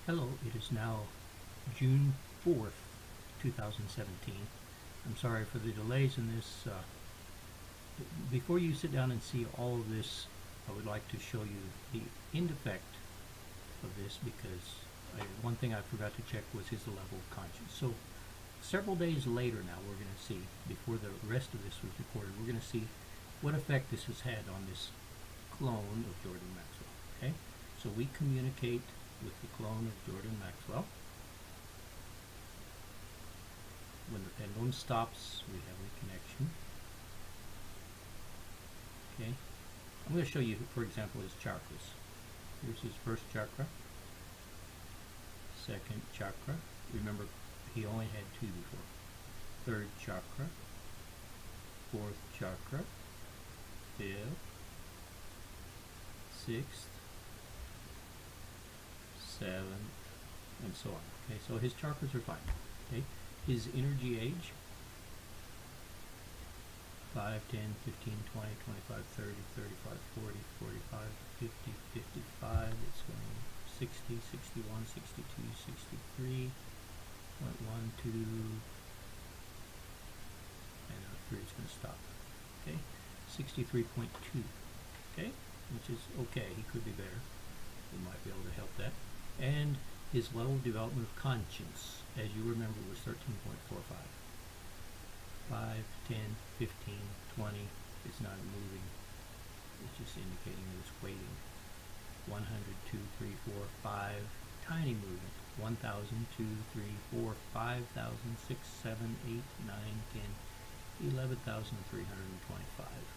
Hello, it is now June 4th, 2017. I'm sorry for the delays in this. Before you sit down and see all of this, I would like to show you the end effect of this because one thing I forgot to check was his level of conscience. So several days later now we're going to see, before the rest of this was recorded, we're going to see what effect this has had on this clone of Jordan Maxwell. Okay, so we communicate with the clone of Jordan Maxwell. When the pendulum stops, we have a connection. Okay, I'm going to show you, for example, his chakras. Here's his first chakra, second chakra. Remember, he only had two before. Third chakra, fourth chakra, fifth, sixth, seventh, and so on. Okay, so his chakras are fine. Okay, his energy age: 5, 10, 15, 20, 25, 30, 35, 40, 45, 50, 55. It's going 60, 61, 62, 63, 0.12, and 3 is going to stop. Okay, 63.2. Okay, which is okay. He could be better. We might be able to help that. And his level of development of conscience, as you remember, was 13.45. 5, 10, 15, 20. It's not moving. It's just indicating that it's waiting. 100, 2, 3, 4, 5. Tiny movement. 1,000, 2, 3, 4, 5,000, 6, 7, 8, 9, 10, 11,325,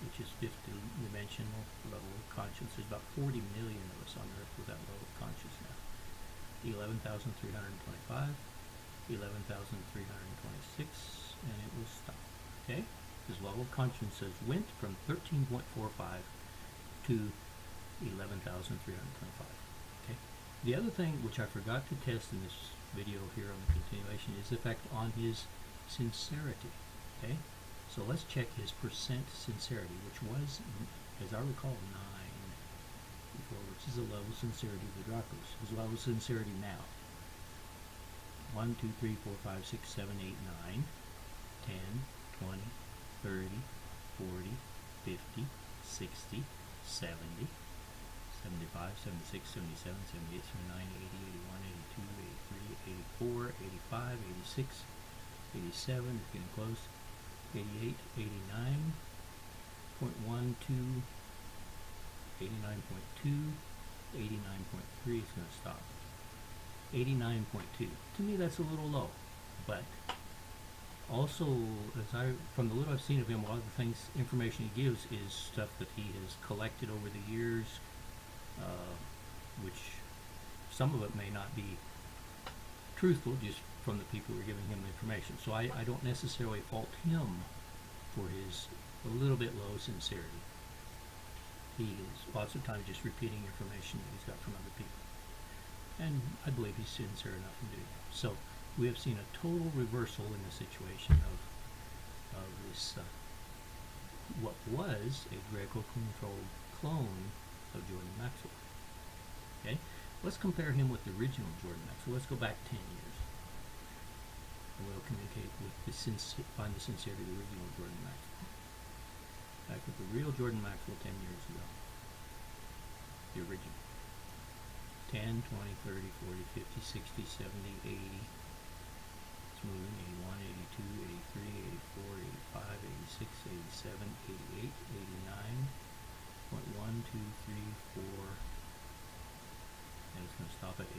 which is fifth dimensional level of conscience. There's about 40 million of us on Earth with that level of conscience now. 11,325, 11,326, and it will stop. Okay? His level of conscience went from 13.45 to 11,325. Okay? The other thing which I forgot to test in this video here on the continuation is the effect on his sincerity. Okay? So let's check his percent sincerity, which was, as I recall, 9 before, which is the level of sincerity of the Dracos. His level of sincerity now: 1, 2, 3, 4, 5, 6, 7, 8, 9, 10, 20, 30, 40, 50, 60, 70, 75, 76, 77, 78, 79, 80, 81, 82, 83, 84, 85, 86, 87, it's getting close, 88, 89.12, 89.2, 89.3 is going to stop. 89.2. To me, that's a little low, but also, from the little I've seen of him, a lot of the information he gives is stuff that he has collected over the years, which some of it may not be truthful, just from the people who are giving him the information. So I don't necessarily fault him for his a little bit low sincerity. He is lots of times just repeating information that he's got from other people. And I believe he's sincere enough in doing that. So we have seen a total reversal in the situation of this, what was a Draco-controlled clone of Jordan Maxwell. Okay, let's compare him with the original Jordan Maxwell. Let's go back 10 years. And we'll communicate with find the sincerity of the original Jordan Maxwell. Back with the real Jordan Maxwell 10 years ago. The original. 10, 20, 30, 40, 50, 60, 70, 80. It's moving. 81, 82, 83, 84, 85, 86, 87, 88, 89. 1, 2, 3, 4. And it's going to stop at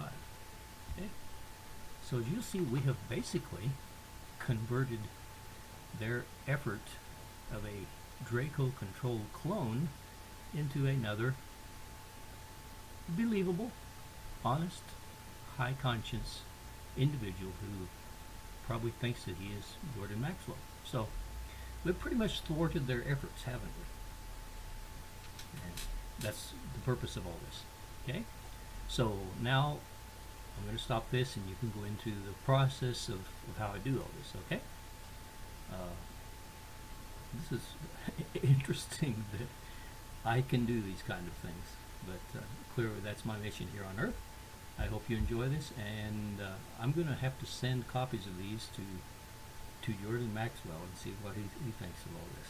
89.5. Okay? So as you'll see, we have basically converted their effort of a Draco-controlled clone into another believable, honest, high-conscience individual who probably thinks that he is Jordan Maxwell. So we've pretty much thwarted their efforts, haven't we? And that's the purpose of all this. Okay? So now I'm going to stop this and you can go into the process of how I do all this, okay? This is interesting that I can do these kind of things, but clearly that's my mission here on Earth. I hope you enjoy this, and I'm going to have to send copies of these to Jordan Maxwell and see what he thinks of all this.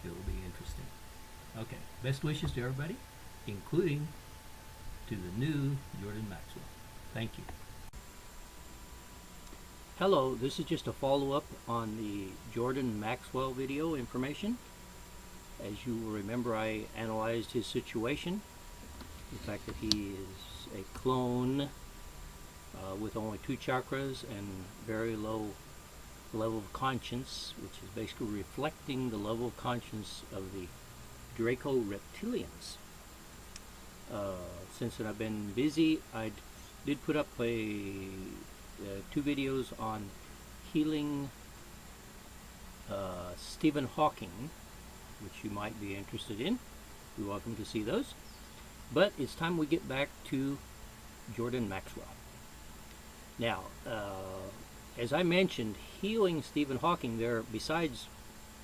It will be interesting. Okay, best wishes to everybody, including to the new Jordan Maxwell. Thank you. Hello, this is just a follow-up on the Jordan Maxwell video information. As you will remember, I analyzed his situation. The fact that he is a clone with only 2 chakras and very low level of conscience, which is basically reflecting the level of conscience of the Draco Reptilians. Since I've been busy, I did put up 2 videos on healing Stephen Hawking, which you might be interested in. You're welcome to see those. But it's time we get back to Jordan Maxwell. Now, as I mentioned, healing Stephen Hawking there, besides,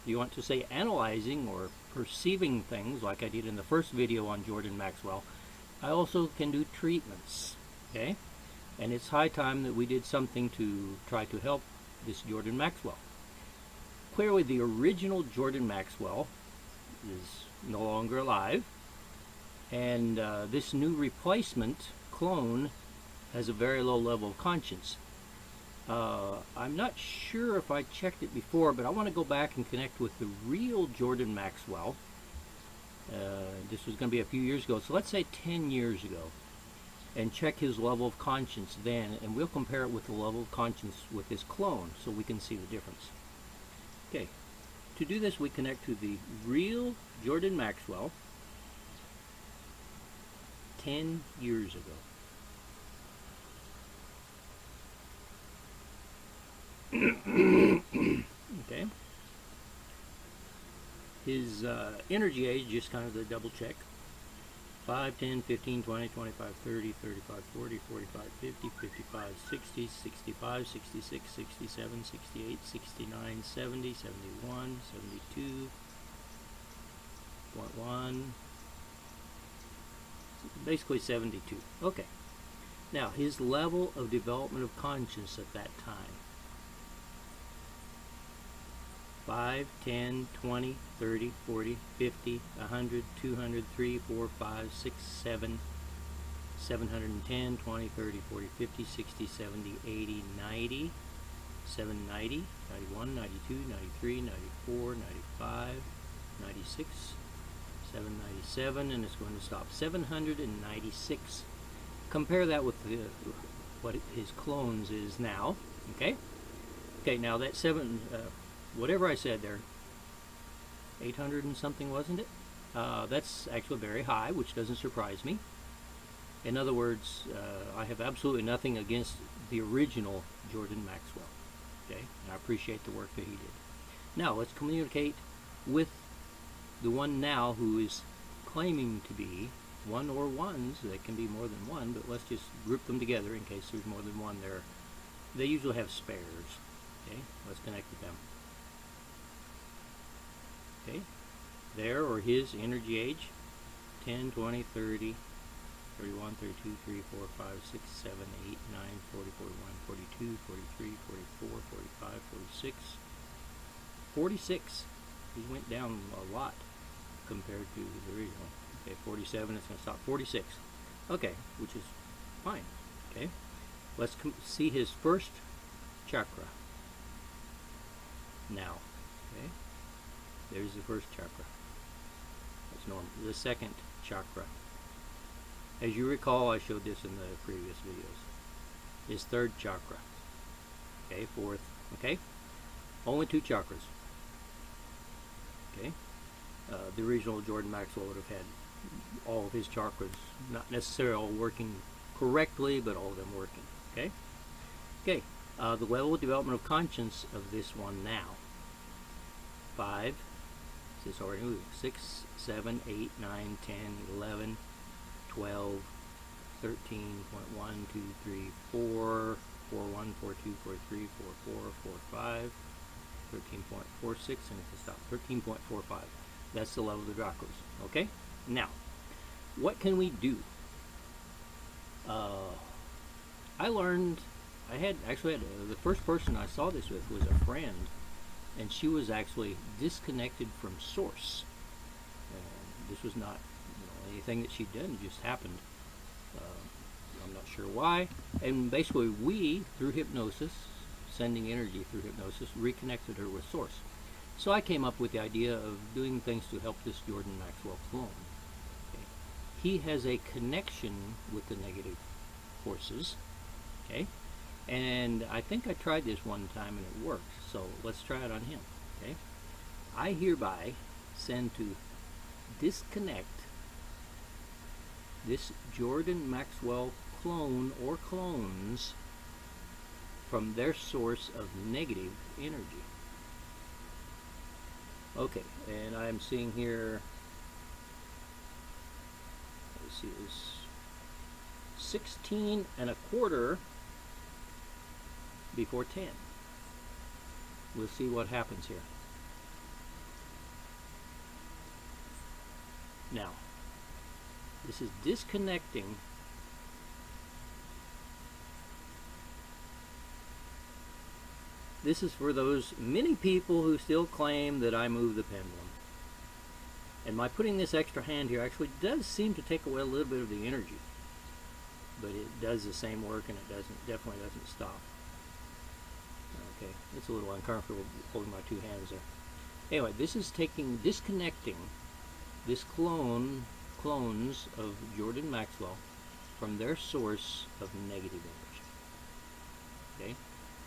you want to say, analyzing or perceiving things like I did in the first video on Jordan Maxwell, I also can do treatments, okay? And it's high time that we did something to try to help this Jordan Maxwell. Clearly, the original Jordan Maxwell is no longer alive, and this new replacement clone has a very low level of conscience. I'm not sure if I checked it before, but I want to go back and connect with the real Jordan Maxwell. This was going to be a few years ago, so let's say 10 years ago, and check his level of conscience then, and we'll compare it with the level of conscience with his clone so we can see the difference. Okay, to do this we connect to the real Jordan Maxwell 10 years ago. Okay. His energy age, just kind of the double check. 5, 10, 15, 20, 25, 30, 35, 40, 45, 50, 55, 60, 65, 66, 67, 68, 69, 70, 71, 72.1, basically 72. Okay. Now, his level of development of conscience at that time. 5, 10, 20, 30, 40, 50, 100, 200, 3, 4, 5, 6, 7, 710, 20, 30, 40, 50, 60, 70, 80, 90, 790, 91, 92, 93, 94, 95, 96, 797, and it's going to stop 796. Compare that with what his clones is now. Okay. Okay. Now that whatever I said there, 800 and something, wasn't it? That's actually very high, which doesn't surprise me. In other words, I have absolutely nothing against the original Jordan Maxwell. Okay, and I appreciate the work that he did. Now let's communicate with the one now who is claiming to be one or ones. They can be more than one, but let's just group them together in case there's more than one there. They usually have spares. Okay, let's connect with them. Okay, there, or his energy age, 10, 20, 30, 31, 32, 3, 4, 5, 6, 7, 8, 9, 40, 41, 42, 43, 44, 45, 46, 46. He went down a lot compared to the original. Okay, 47, it's going to stop 46. Okay, which is fine. Okay, let's see his first chakra now. Okay, there's the first chakra. That's normal. The second chakra. As you recall, I showed this in the previous videos. His third chakra. Okay, fourth. Okay, only 2 chakras. Okay, the original Jordan Maxwell would have had all of his chakras, not necessarily all working correctly, but all of them working. Okay. Okay. The level of development of conscience of this one now. 5. This is already moved. 6, 7, 8, 9, 10, 11, 12, 13, 1, 2, 3, 4, 4, 1, 4, 2, 4, 3, 4, 4, 4, 5, 13.46, and it can stop 13.45. That's the level of the Dracos. Okay? Now, what can we do? Uh, I learned, I had actually had, the first person I saw this with was a friend, and she was actually disconnected from source. This was not, anything that she'd done, it just happened. I'm not sure why. And basically, we, through hypnosis, sending energy through hypnosis, reconnected her with source. So I came up with the idea of doing things to help this Jordan Maxwell clone. Okay. He has a connection with the negative forces. Okay. And I think I tried this one time and it worked. So let's try it on him. Okay. I hereby send to disconnect this Jordan Maxwell clone or clones from their source of negative energy. Okay, and I'm seeing here, let's see, it's 16 and a quarter before 10. We'll see what happens here. Now, this is disconnecting This is for those many people who still claim that I move the pendulum. And my putting this extra hand here actually does seem to take away a little bit of the energy. But it does the same work, and it definitely doesn't stop. Okay, it's a little uncomfortable holding my two hands there. Anyway, this is disconnecting this clones of Jordan Maxwell from their source of negative energy. Okay,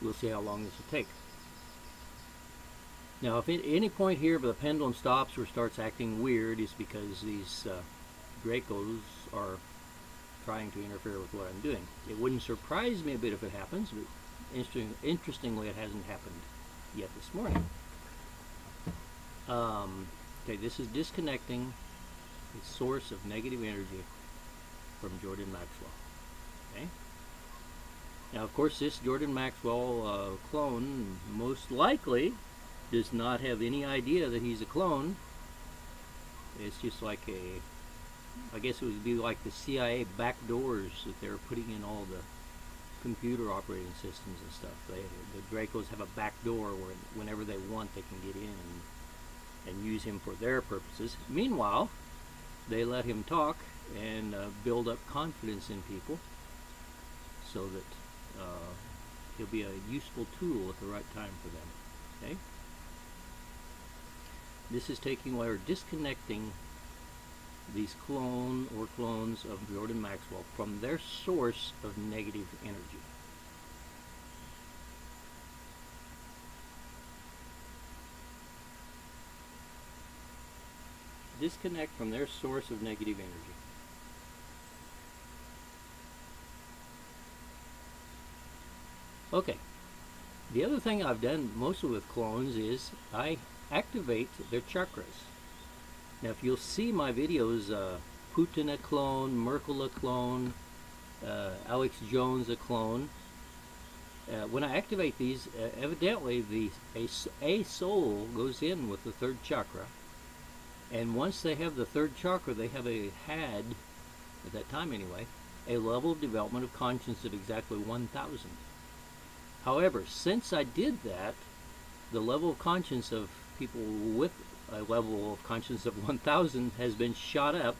we'll see how long this will take. Now, if at any point here the pendulum stops or starts acting weird, it's because these Dracos are trying to interfere with what I'm doing. It wouldn't surprise me a bit if it happens, but interestingly, it hasn't happened yet this morning. Okay, this is disconnecting the source of negative energy from Jordan Maxwell. Okay. Now, of course, this Jordan Maxwell clone most likely does not have any idea that he's a clone. It's just like I guess it would be like the CIA back doors that they're putting in all the computer operating systems and stuff. The Dracos have a back door where whenever they want they can get in and use him for their purposes. Meanwhile, they let him talk and build up confidence in people so that he'll be a useful tool at the right time for them. Okay? This is taking away or disconnecting these clones of Jordan Maxwell from their source of negative energy. Disconnect from their source of negative energy. Okay. The other thing I've done mostly with clones is I activate their chakras. Now, if you'll see my videos, Putin a clone, Merkel a clone, Alex Jones a clone, when I activate these, evidently a soul goes in with the third chakra, and once they have the third chakra, they had, at that time anyway, a level of development of conscience of exactly 1,000. However, since I did that, the level of conscience of people with a level of conscience of 1,000 has been shot up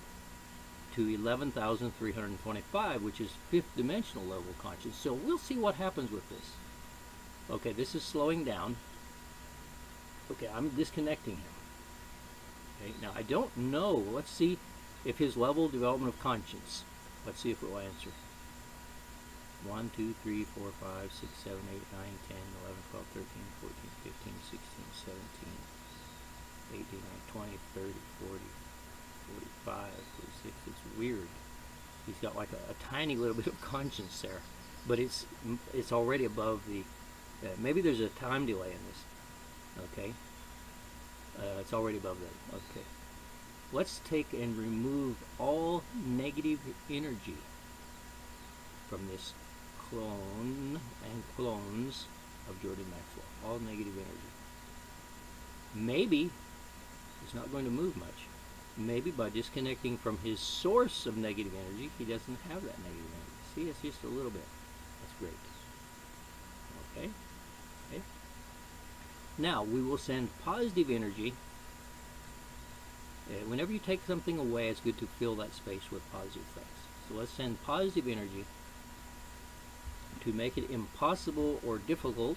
to 11,325, which is fifth dimensional level of conscience. So we'll see what happens with this. Okay, this is slowing down. Okay, I'm disconnecting him. Okay, now I don't know. Let's see if his level of development of conscience. Let's see if it will answer. 1, 2, 3, 4, 5, 6, 7, 8, 9, 10, 11, 12, 13, 14, 15, 16, 17, 18, 19, 20, 30, 40, 45, 46. It's weird. He's got like a tiny little bit of conscience there, but it's already above the. Maybe there's a time delay in this. Okay. It's already above that. Okay. Let's take and remove all negative energy from this clone and clones of Jordan Maxwell. All negative energy. Maybe it's not going to move much. Maybe by disconnecting from his source of negative energy, he doesn't have that negative energy. See, it's just a little bit. That's great. Okay. Okay. Now we will send positive energy. Whenever you take something away, it's good to fill that space with positive things. So let's send positive energy to make it impossible or difficult.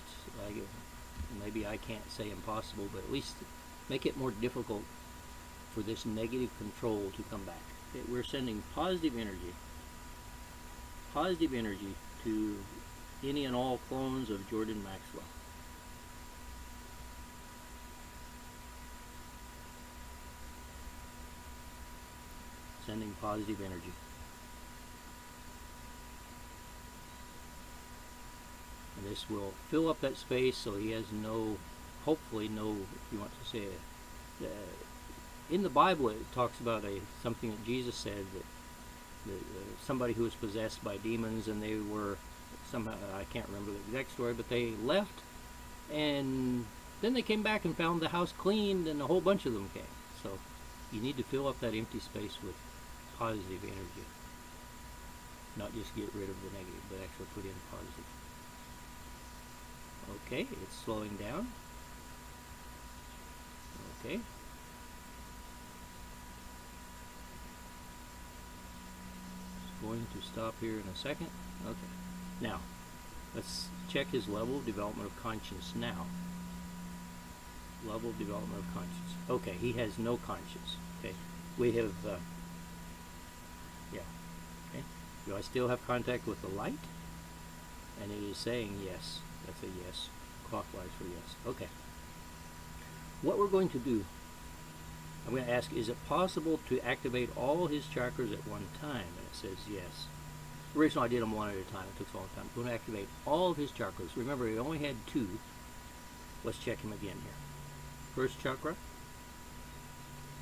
Maybe I can't say impossible, but at least make it more difficult for this negative control to come back. Okay, we're sending positive energy to any and all clones of Jordan Maxwell. Sending positive energy. And this will fill up that space so he has no, hopefully no, if you want to say it, in the Bible it talks about something that Jesus said, that somebody who was possessed by demons, and they were somehow, I can't remember the exact story, but they left and then they came back and found the house cleaned, and a whole bunch of them came. So you need to fill up that empty space with positive energy, not just get rid of the negative, but actually put in positive. Okay, it's slowing down. Okay. It's going to stop here in a second. Okay. Now, let's check his level of development of conscience now. Level of development of conscience. Okay, he has no conscience. Okay. We have, yeah. Okay. Do I still have contact with the light? And it is saying yes. That's a yes. Clockwise for yes. Okay. What we're going to do, I'm going to ask, is it possible to activate all his chakras at one time? And it says yes. Originally I did them one at a time. It took a long time. I'm going to activate all of his chakras. Remember, he only had 2. Let's check him again here. First chakra.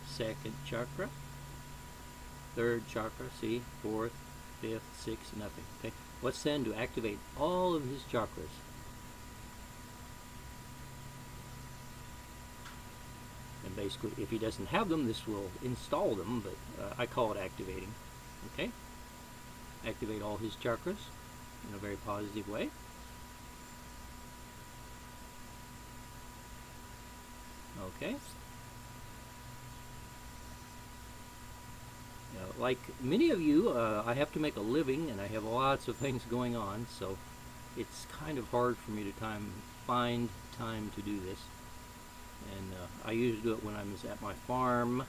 Second chakra. Third chakra. See? Fourth, fifth, sixth, nothing. Okay. Let's send to activate all of his chakras. And basically, if he doesn't have them, this will install them, but I call it activating. Okay? Activate all his chakras in a very positive way. Okay? Now, like many of you, I have to make a living, and I have lots of things going on, so it's kind of hard for me to find time to do this. And I usually do it when I'm at my farm,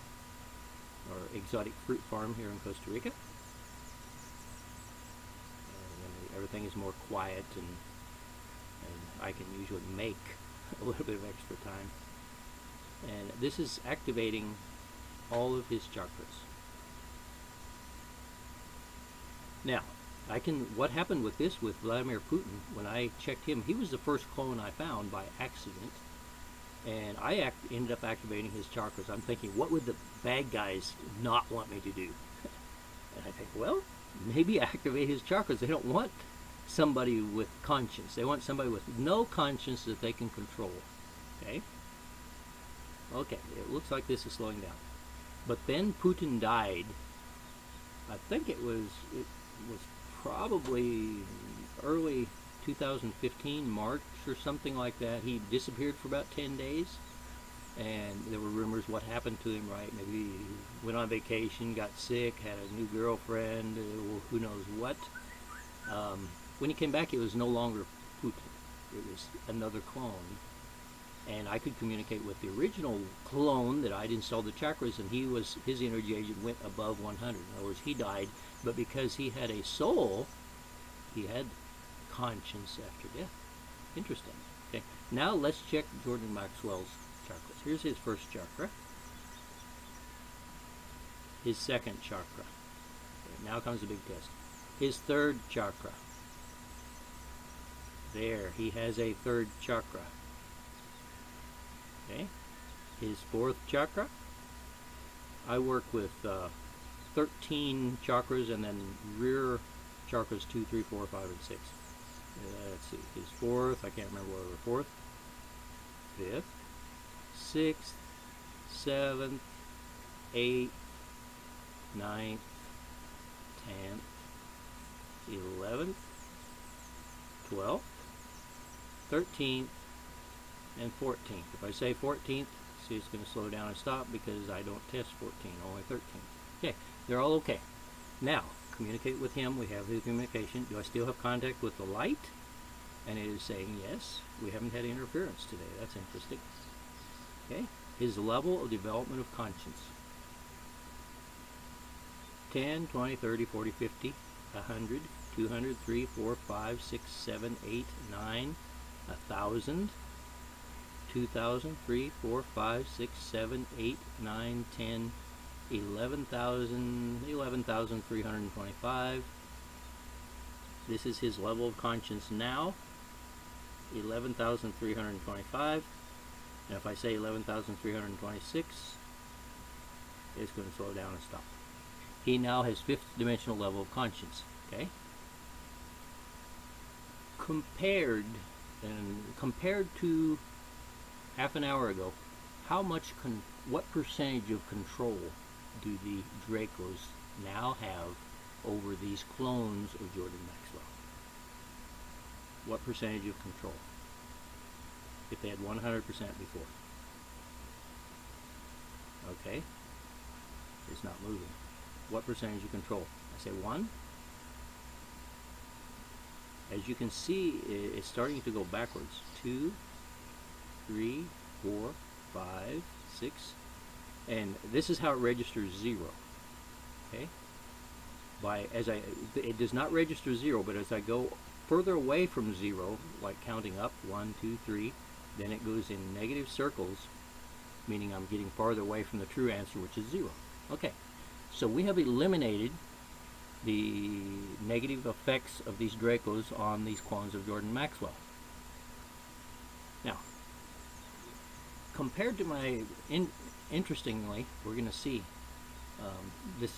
or exotic fruit farm here in Costa Rica. When everything is more quiet, and I can usually make a little bit of extra time. And this is activating all of his chakras. Now, what happened with this, with Vladimir Putin, when I checked him, he was the first clone I found by accident. And I ended up activating his chakras. I'm thinking, what would the bad guys not want me to do? And I think, well, maybe activate his chakras. They don't want somebody with conscience. They want somebody with no conscience that they can control. Okay? Okay, it looks like this is slowing down. But then Putin died. I think it was probably early 2015, March or something like that. He disappeared for about 10 days, and there were rumors what happened to him, right? Maybe he went on vacation, got sick, had a new girlfriend, who knows what. When he came back, it was no longer Putin. It was another clone, and I could communicate with the original clone that I'd installed the chakras, and his energy agent went above 100. In other words, he died, but because he had a soul, he had conscience after death. Interesting. Okay, now let's check Jordan Maxwell's chakras. Here's his first chakra. His second chakra. Okay, now comes the big test. His third chakra. There, he has a third chakra. Okay, his fourth chakra. I work with 13 chakras, and then rear chakras 2, 3, 4, 5, and 6. Let's see, his fourth, I can't remember what the fourth, fifth, sixth, seventh, eighth, ninth, 10th, 11th, 12th, 13th, and 14th. If I say 14th, see, it's going to slow down and stop because I don't test 14, only 13. Okay, they're all okay. Now, communicate with him. We have his communication. Do I still have contact with the light? And it is saying yes. We haven't had interference today. That's interesting. Okay, his level of development of conscience. 10, 20, 30, 40, 50, 100, 200, 3, 4, 5, 6, 7, 8, 9, 1,000, 2,000, 3, 4, 5, 6, 7, 8, 9, 10, 11,000, 11,325. This is his level of conscience now, 11,325. And if I say 11,326, it's going to slow down and stop. He now has fifth dimensional level of conscience. Okay. Compared to half an hour ago, what percentage of control do the Dracos now have over these clones of Jordan Maxwell? What percentage of control? If they had 100% before. Okay. It's not moving. What percentage of control? I say 1. As you can see, it's starting to go backwards. 2, 3, 4, 5, 6, and this is how it registers 0. Okay. It does not register 0, but as I go further away from 0, like counting up 1, 2, 3, then it goes in negative circles, meaning I'm getting farther away from the true answer, which is 0. Okay. So we have eliminated the negative effects of these Dracos on these clones of Jordan Maxwell. Now, compared to my, interestingly, we're going to see this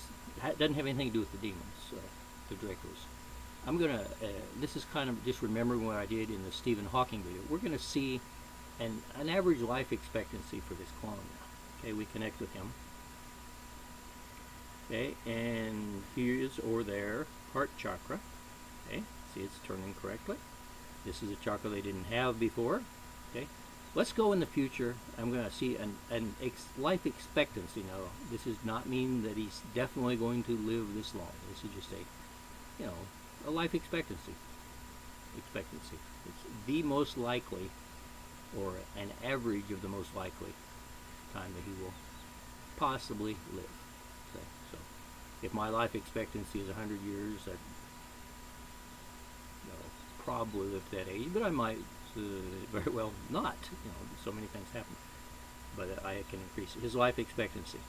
doesn't have anything to do with the demons, the Dracos. I'm going to, this is kind of just remembering what I did in the Stephen Hawking video. We're going to see an average life expectancy for this clone now. Okay, we connect with him. Okay, and here's or there heart chakra. Okay, see, it's turning correctly. This is a chakra they didn't have before. Okay, let's go in the future. I'm going to see life expectancy. Now, this does not mean that he's definitely going to live this long. This is just a life expectancy. It's the most likely, or an average of the most likely time that he will possibly live. So, if my life expectancy is 100 years, I'd probably live to that age, but I might very well not. So many things happen. But I can increase his life expectancy.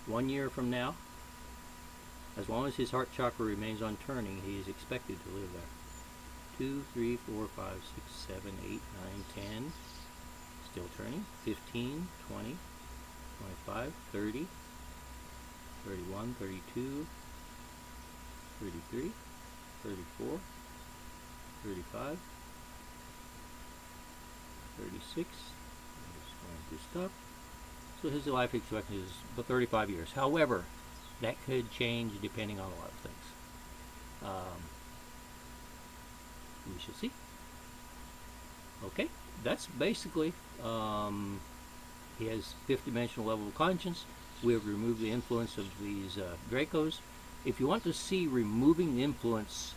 1 year from now, as long as his heart chakra remains on turning, he is expected to live there. 2, 3, 4, 5, 6, 7, 8, 9, 10. Still turning. 15, 20, 25, 30. 31, 32, 33, 34, 35, 36. I'm just going to stop. So his life expectancy is about 35 years. However, that could change depending on a lot of things. We shall see. Okay, that's basically, he has fifth dimensional level of conscience. We have removed the influence of these Dracos. If you want to see removing the influence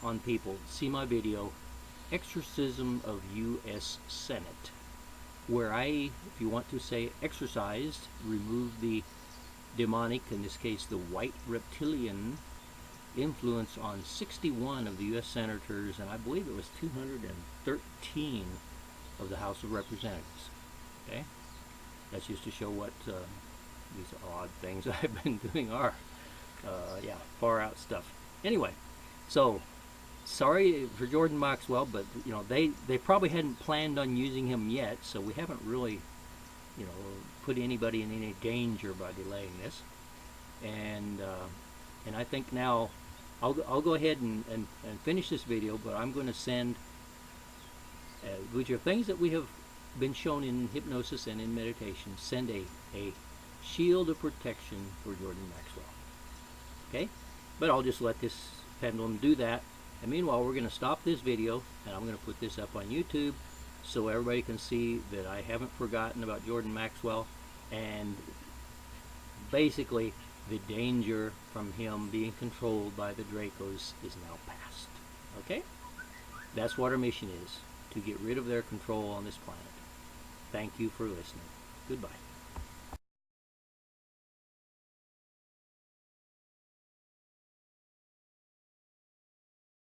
on people, see my video, Exorcism of U.S. Senate, where if you want to say exorcised, remove the demonic, in this case the white reptilian, influence on 61 of the U.S. senators, and I believe it was 213 of the House of Representatives. Okay? That's just to show what these odd things I've been doing are. Far out stuff. Anyway, so sorry for Jordan Maxwell, but they probably hadn't planned on using him yet, so we haven't really put anybody in any danger by delaying this. And I think now I'll go ahead and finish this video, but I'm going to send which are things that we have been shown in hypnosis and in meditation. Send a shield of protection for Jordan Maxwell. Okay? But I'll just let this pendulum do that. And meanwhile, we're going to stop this video, and I'm going to put this up on YouTube so everybody can see that I haven't forgotten about Jordan Maxwell, and basically the danger from him being controlled by the Dracos is now past. Okay? That's what our mission is, to get rid of their control on this planet. Thank you for listening. Goodbye.